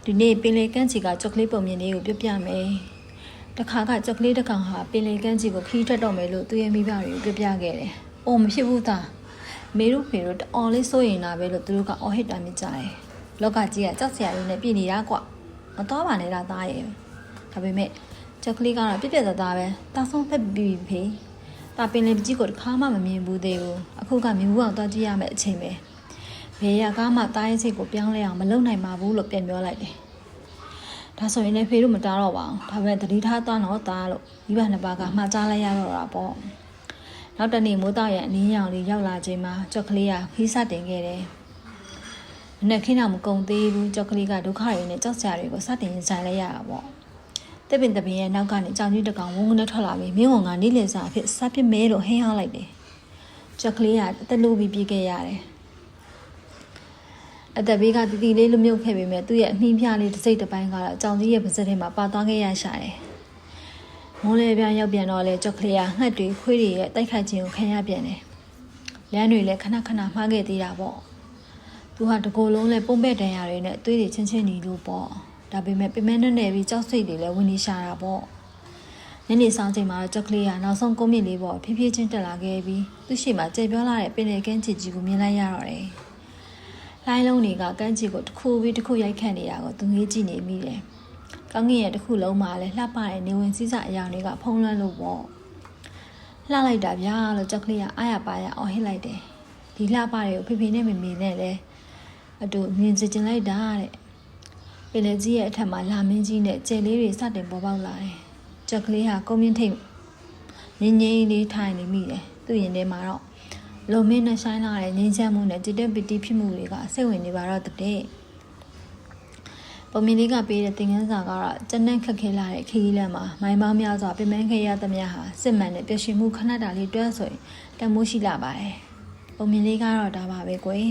ဒီနေ့ပင်လယ်ကမ်းခြေကကြောက်ကလေးပုံမြင်လေးကိုပြပြမယ်တခါကကြောက်ကလေးတစ်ကောင်ဟာပင်လယ်ကမ်းခြေကိုခီးထွက်တော့မယ်လို့သူရဲ့မိဘတွေကိုပြပြခဲ့တယ်။အိုးမဖြစ်ဘူးသားမေတို့ဖေတို့တအော်လေးစိုးရင်လာပဲလို့သူတို့ကအော်ဟစ်တာမြင်ကြတယ်။လောကကြီးကကြောက်စရာတွေနဲ့ပြည်နေတာကွ။မတော်ပါနဲ့လားသားရဲ့။ဒါပေမဲ့ကြောက်ကလေးကတော့ပြက်ပြက်သားသားပဲတာဆုံးဖက်ပြီးဖေ။တာပင်လယ်ကြီးကိုတစ်ခါမှမမြင်ဘူးသေးဘူး။အခုကမြင်ဘူးအောင်သွားကြည့်ရမယ့်အချိန်ပဲ။ဘေးရကားမှတားရဲ့စိတ်ကိုပြောင်းလဲအောင်မလုပ်နိုင်ပါဘူးလို့ပြန်ပြောလိုက်တယ်။ဒါဆိုရင်လည်းဖေတို့မတားတော့ပါဘူးဒါပေမဲ့တတိထားသွားတော့တားလို့မိဘနှစ်ပါးကမှားကြားလိုက်ရတော့တာပေါ့နောက်တနေ့မိုးသားရဲ့အနည်းရောင်လေးရောက်လာချိန်မှာကြောက်ကလေးကခီးစတင်ခဲ့တယ်မနေ့ခင်းတော့မကုန်သေးဘူးကြောက်ကလေးကဒုက္ခတွေနဲ့ကြောက်စရာတွေကိုစတင်ရင်ဆိုင်လိုက်ရတာပေါ့တစ်ပင်တစ်ပင်ရဲ့နောက်ကနေကြောင်ကြီးတစ်ကောင်ဝုန်းကနေထွက်လာပြီးမင်းဝန်ကနေ့လည်စာအဖြစ်စားပစ်မဲလို့ဟင်းဟောင်းလိုက်တယ်ကြောက်ကလေးကအသက်လို့ပြီးပြေးခဲ့ရတယ်အသက်ဘေးကတီတီလေးလွမြုပ်ခဲ့ပေမဲ့သူ့ရဲ့အနှီးပြလေးတစ်စိတ်တစ်ပိုင်းကတော့အကြောင်ကြီးရဲ့ပါးစပ်ထဲမှာပါသွားခဲ့ရရှာတယ်။မိုးလေပြန်ရောက်ပြန်တော့လေကြောက်ကလေးကငှက်တွေခွေးတွေရဲ့တိုက်ခိုက်ခြင်းကိုခံရပြန်တယ်။လမ်းတွေလည်းခဏခဏမှားခဲ့သေးတာပေါ့။သူဟာတကိုယ်လုံးနဲ့ပုံပဲ့တန်ရာတွေနဲ့အသွေးတွေချင်းချင်းညီလို့ပေါ့။ဒါပေမဲ့ပြမန်းနဲ့ပြီးကြောက်စိတ်တွေလည်းဝင်နေရှာတာပေါ့။ညနေဆောင်ချိန်မှာကြောက်ကလေးကနောက်ဆုံးကုန်းမြင့်လေးပေါ့ဖြည်းဖြည်းချင်းတက်လာခဲ့ပြီးသူ့ရှိမှကြဲပြောလာတဲ့ပင်လယ်ကမ်းခြေကြီးကိုမြင်လိုက်ရတော့တယ်။လိုင်းလုံးတွေကကမ်းခြေကိုတစ်ခုပြီးတစ်ခုရိုက်ခတ်နေတာကိုသူငေးကြည့်နေမိတယ်။ကောင်းကင်ရဲ့တစ်ခုလုံးမှာလည်းလှပတဲ့နေဝင်စည်းစအရာတွေကဖုံးလွှမ်းလို့ပေါ့။လှလိုက်တာဗျာလို့ကြောက်ကလေးကအားရပါရအော်ဟစ်လိုက်တယ်။ဒီလှပတွေကိုဖေဖေနဲ့မေမေနဲ့လည်းအတူမြင်ကျင်လိုက်တာတဲ့။ပင်လယ်ကြီးရဲ့အထက်မှာလာမင်းကြီးနဲ့ကျဲလေးတွေစတင်ပေါ်ပေါက်လာတယ်။ကြောက်ကလေးဟာကုန်းမြင့်ထိပ်ငင်းငင်းလေးထိုင်နေမိတယ်။သူ့ရင်ထဲမှာတော့လုံမင်းနဲ့ဆိုင်လာတဲ့ငင်းချမ်းမှုနဲ့တည်တဲ့ပတီဖြစ်မှုတွေကစိတ်ဝင်နေပါတော့တဲ့ပုံမြင်လေးကပေးတဲ့သင်ခန်းစာကတော့ကျန်းတဲ့ခက်ခဲလာတဲ့ခရီးလမ်းမှာမိုင်းပေါင်းများစွာပြင်ပန်းခဲ့ရသမျှဟာစစ်မှန်တဲ့ပျက်စီးမှုခဏတာလေးတွဲဆိုရင်တမိုးရှိလာပါတယ်ပုံမြင်လေးကတော့ဒါပါပဲကွယ်